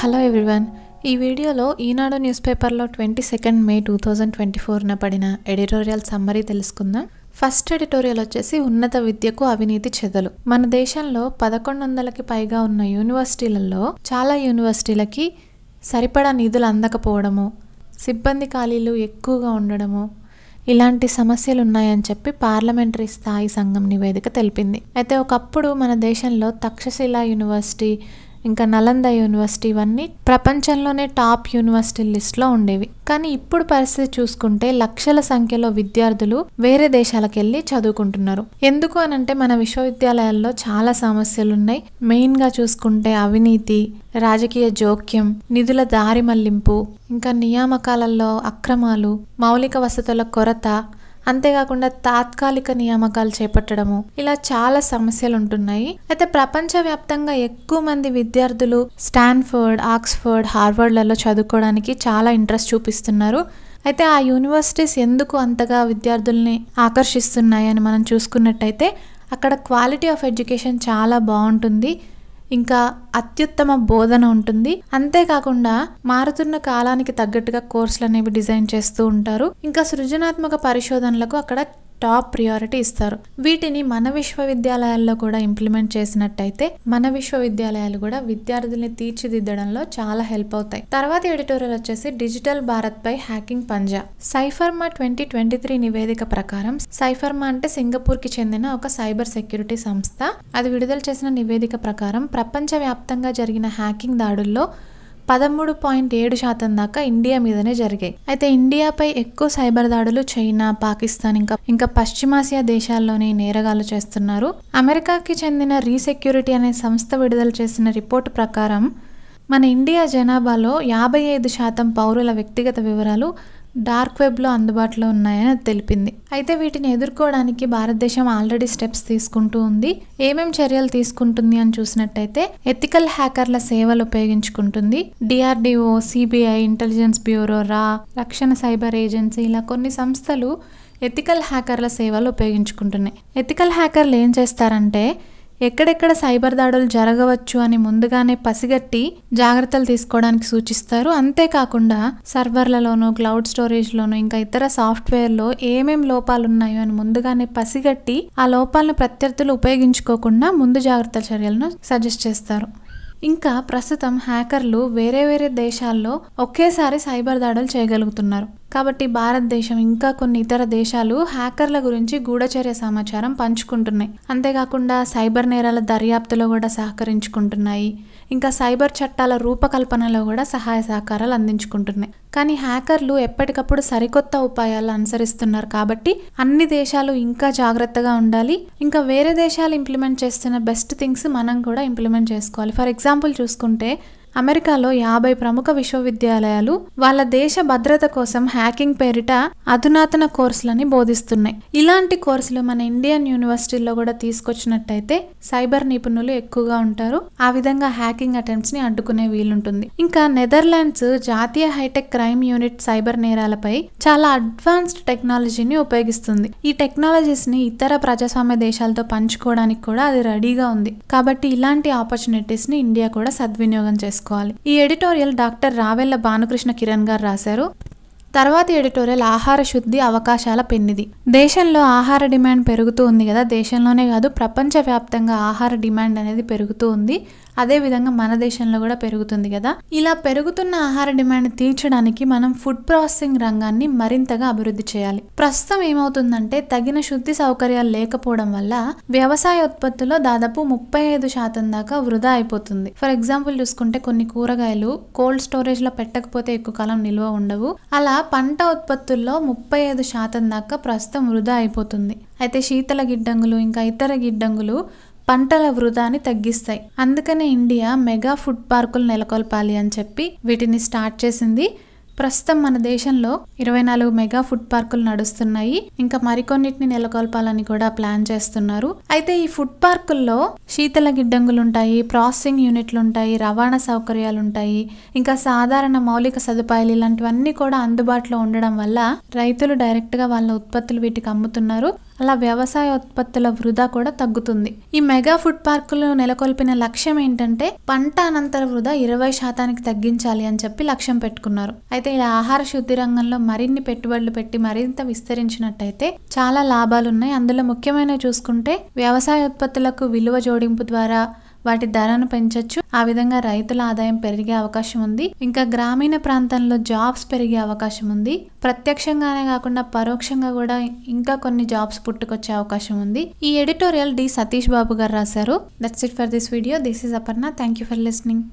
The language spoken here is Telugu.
హలో ఎవ్రీవన్, ఈ వీడియోలో ఈనాడు న్యూస్ పేపర్లో 22 మే 2024న పడిన ఎడిటోరియల్ సమ్మరీ తెలుసుకుందాం. ఫస్ట్ ఎడిటోరియల్ వచ్చేసి ఉన్నత విద్యకు అవినీతి చెదలు. మన దేశంలో 1100కి పైగా ఉన్న యూనివర్సిటీలలో చాలా యూనివర్సిటీలకి సరిపడా నిధులు అందకపోవడము, సిబ్బంది ఖాళీలు ఎక్కువగా ఉండడము, ఇలాంటి సమస్యలు ఉన్నాయని చెప్పి పార్లమెంటరీ స్థాయి సంఘం నివేదిక తెలిపింది. అయితే ఒకప్పుడు మన దేశంలో తక్షశిల యూనివర్సిటీ, ఇంకా నలంద యూనివర్సిటీ ఇవన్నీ ప్రపంచంలోనే టాప్ యూనివర్సిటీ లిస్ట్లో ఉండేవి. కానీ ఇప్పుడు పరిస్థితి చూసుకుంటే లక్షల సంఖ్యలో విద్యార్థులు వేరే దేశాలకు వెళ్ళి చదువుకుంటున్నారు. ఎందుకు అనంటే మన విశ్వవిద్యాలయాల్లో చాలా సమస్యలు ఉన్నాయి. మెయిన్గా చూసుకుంటే అవినీతి, రాజకీయ జోక్యం, నిధుల దారి మళ్లింపు, ఇంకా నియామకాలలో అక్రమాలు, మౌలిక వసతుల కొరత, అంతేకాకుండా తాత్కాలిక నియామకాలు చేపట్టడము, ఇలా చాలా సమస్యలు ఉంటున్నాయి. అయితే ప్రపంచవ్యాప్తంగా ఎక్కువ మంది విద్యార్థులు స్టాన్ఫర్డ్, ఆక్స్ఫర్డ్, హార్వర్డ్లలో చదువుకోవడానికి చాలా ఇంట్రెస్ట్ చూపిస్తున్నారు. అయితే ఆ యూనివర్సిటీస్ ఎందుకు అంతగా విద్యార్థుల్ని ఆకర్షిస్తున్నాయని మనం చూసుకున్నట్టయితే అక్కడ క్వాలిటీ ఆఫ్ ఎడ్యుకేషన్ చాలా బాగుంటుంది, ఇంకా అత్యుత్తమ బోధన ఉంటుంది. అంతేకాకుండా మారుతున్న కాలానికి తగ్గట్టుగా కోర్సులు అనేవి డిజైన్ చేస్తూ ఉంటారు. ఇంకా సృజనాత్మక పరిశోధనలకు అక్కడ టాప్ ప్రియారిటీ ఇస్తారు. వీటిని మన విశ్వవిద్యాలయాల్లో కూడా ఇంప్లిమెంట్ చేసినట్టయితే మన విశ్వవిద్యాలయాలు కూడా విద్యార్థుల్ని తీర్చిదిద్దడంలో చాలా హెల్ప్ అవుతాయి. తర్వాత ఎడిటోరియల్ వచ్చేసి డిజిటల్ భారత్ పై హ్యాకింగ్ పంజా. సైఫర్మా 2023 నివేదిక ప్రకారం, సైఫర్మా అంటే సింగపూర్ కి చెందిన ఒక సైబర్ సెక్యూరిటీ సంస్థ, అది విడుదల చేసిన నివేదిక ప్రకారం ప్రపంచవ్యాప్తంగా జరిగిన హ్యాకింగ్ దాడుల్లో 13.7% దాకా ఇండియా మీదనే జరిగాయి. అయితే ఇండియాపై ఎక్కువ సైబర్ దాడులు చైనా, పాకిస్తాన్ ఇంకా పశ్చిమాసియా దేశాల్లోని నేరగాళ్లు చేస్తున్నారు. అమెరికాకి చెందిన రీసెక్యూరిటీ అనే సంస్థ విడుదల చేసిన రిపోర్టు ప్రకారం మన ఇండియా జనాభాలో 55% పౌరుల వ్యక్తిగత వివరాలు డార్క్ వెబ్లో అందుబాటులో ఉన్నాయని అది తెలిపింది. అయితే వీటిని ఎదుర్కోవడానికి భారతదేశం ఆల్రెడీ స్టెప్స్ తీసుకుంటూ ఉంది. ఏమేం చర్యలు తీసుకుంటుంది అని చూసినట్టయితే ఎథికల్ హ్యాకర్ల సేవలు ఉపయోగించుకుంటుంది. DRDO, CBI, ఇంటెలిజెన్స్ బ్యూరో, రక్షణ సైబర్ ఏజెన్సీ, ఇలా కొన్ని సంస్థలు ఎథికల్ హ్యాకర్ల సేవలు ఉపయోగించుకుంటున్నాయి. ఎథికల్ హ్యాకర్లు ఏం చేస్తారంటే ఎక్కడెక్కడ సైబర్ దాడులు జరగవచ్చు అని ముందుగానే పసిగట్టి జాగ్రత్తలు తీసుకోవడానికి సూచిస్తారు. అంతేకాకుండా సర్వర్లలోనూ, క్లౌడ్ స్టోరేజ్లోనూ, ఇంకా ఇతర సాఫ్ట్వేర్లో ఏమేం లోపాలు ఉన్నాయో అని ముందుగానే పసిగట్టి ఆ లోపాలను ప్రత్యర్థులు ఉపయోగించుకోకుండా ముందు జాగ్రత్త చర్యలను సజెస్ట్ చేస్తారు. ఇంకా ప్రస్తుతం హ్యాకర్లు వేరే దేశాల్లో ఒకేసారి సైబర్ దాడులు చేయగలుగుతున్నారు. కాబట్టి భారతదేశం ఇంకా కొన్ని ఇతర దేశాలు హ్యాకర్ల గురించి గూఢచర్య సమాచారం పంచుకుంటున్నాయి. అంతేకాకుండా సైబర్ నేరాల దర్యాప్తులో కూడా సహకరించుకుంటున్నాయి. ఇంకా సైబర్ చట్టాల రూపకల్పనలో కూడా సహాయ సహకారాలు అందించుకుంటున్నాయి. కానీ హ్యాకర్లు ఎప్పటికప్పుడు సరికొత్త ఉపాయాలు అనుసరిస్తున్నారు. కాబట్టి అన్ని దేశాలు ఇంకా జాగ్రత్తగా ఉండాలి. ఇంకా వేరే దేశాలు ఇంప్లిమెంట్ చేస్తున్న బెస్ట్ థింగ్స్ మనం కూడా ఇంప్లిమెంట్ చేసుకోవాలి. ఫర్ ఎగ్జాంపుల్ చూసుకుంటే అమెరికాలో 50 ప్రముఖ విశ్వవిద్యాలయాలు వాళ్ళ దేశ భద్రత కోసం హ్యాకింగ్ పేరిట అధునాతన కోర్సులని బోధిస్తున్నాయి. ఇలాంటి కోర్సులు మన ఇండియన్ యూనివర్సిటీల్లో కూడా తీసుకొచ్చినట్టయితే సైబర్ నిపుణులు ఎక్కువగా ఉంటారు. ఆ విధంగా హ్యాకింగ్ అటెంప్ట్స్ ని అడ్డుకునే వీలుంటుంది. ఇంకా నెదర్లాండ్స్ జాతీయ హైటెక్ క్రైమ్ యూనిట్ సైబర్ నేరాలపై చాలా అడ్వాన్స్డ్ టెక్నాలజీని ఉపయోగిస్తుంది. ఈ టెక్నాలజీస్ ని ఇతర ప్రజాస్వామ్య దేశాలతో పంచుకోవడానికి కూడా అది రెడీగా ఉంది. కాబట్టి ఇలాంటి ఆపర్చునిటీస్ ని ఇండియా కూడా సద్వినియోగం చేసుకోవాలి. ఈ ఎడిటోరియల్ డాక్టర్ రావెల్ల భానుకృష్ణ కిరణ్ గారు రాశారు. తర్వాత ఎడిటోరియల్ ఆహార శుద్ధి అవకాశాల పెన్నిది. దేశంలో ఆహార డిమాండ్ పెరుగుతూ ఉంది కదా, దేశంలోనే కాదు ప్రపంచవ్యాప్తంగా ఆహార డిమాండ్ అనేది పెరుగుతూ ఉంది. అదేవిధంగా మన దేశంలో కూడా పెరుగుతుంది కదా. ఇలా పెరుగుతున్న ఆహార డిమాండ్ తీర్చడానికి మనం ఫుడ్ ప్రాసెసింగ్ రంగాన్ని మరింతగా అభివృద్ధి చేయాలి. ప్రస్తుతం ఏమవుతుందంటే తగిన శుద్ధి సౌకర్యాలు లేకపోవడం వల్ల వ్యవసాయ ఉత్పత్తుల్లో దాదాపు 35% దాకా వృధా అయిపోతుంది. ఫర్ ఎగ్జాంపుల్ చూసుకుంటే కొన్ని కూరగాయలు కోల్డ్ స్టోరేజ్ లో పెట్టకపోతే ఎక్కువ కాలం నిల్వ ఉండవు. అలా పంట ఉత్పత్తుల్లో 35% దాకా ప్రస్తుతం వృధా అయిపోతుంది. అయితే శీతల గిడ్డంగులు ఇంకా ఇతర గిడ్డంగులు పంటల వృధాని తగ్గిస్తాయి. అందుకనే ఇండియా మెగా ఫుడ్ పార్కులు నెలకొల్పాలి అని చెప్పి వీటిని స్టార్ట్ చేసింది. ప్రస్తుతం మన దేశంలో 24 మెగా ఫుడ్ పార్కులు నడుస్తున్నాయి. ఇంకా మరికొన్నిటిని నెలకొల్పాలని కూడా ప్లాన్ చేస్తున్నారు. అయితే ఈ ఫుడ్ పార్కుల్లో శీతల గిడ్డంగులు ఉంటాయి, ప్రాసెసింగ్ యూనిట్లు ఉంటాయి, రవాణా సౌకర్యాలు ఉంటాయి, ఇంకా సాధారణ మౌలిక సదుపాయాలు ఇలాంటివన్నీ కూడా అందుబాటులో ఉండడం వల్ల రైతులు డైరెక్ట్ గా వాళ్ళ ఉత్పత్తులు వీటికి అమ్ముతున్నారు. అలా వ్యవసాయ ఉత్పత్తుల వృధా కూడా తగ్గుతుంది. ఈ మెగా ఫుడ్ పార్కులు నెలకొల్పిన లక్ష్యం ఏంటంటే పంట అనంతర వృధా 20% తగ్గించాలి అని చెప్పి లక్ష్యం పెట్టుకున్నారు. అయితే ఇలా ఆహార శుద్ధి రంగంలో మరిన్ని పెట్టుబడులు పెట్టి మరింత విస్తరించినట్టయితే చాలా లాభాలున్నాయి. అందులో ముఖ్యమైనవి చూసుకుంటే వ్యవసాయ ఉత్పత్తులకు విలువ జోడింపు ద్వారా వాటి ధరను పెంచొచ్చు. ఆ విధంగా రైతుల ఆదాయం పెరిగే అవకాశం ఉంది. ఇంకా గ్రామీణ ప్రాంతంలో జాబ్స్ పెరిగే అవకాశం ఉంది. ప్రత్యక్షంగానే కాకుండా పరోక్షంగా కూడా ఇంకా కొన్ని జాబ్స్ పుట్టుకొచ్చే అవకాశం ఉంది. ఈ ఎడిటోరియల్ డి సతీష్ బాబు గారు రాశారు. That's it for this video. This is Aparna. Thank you for listening.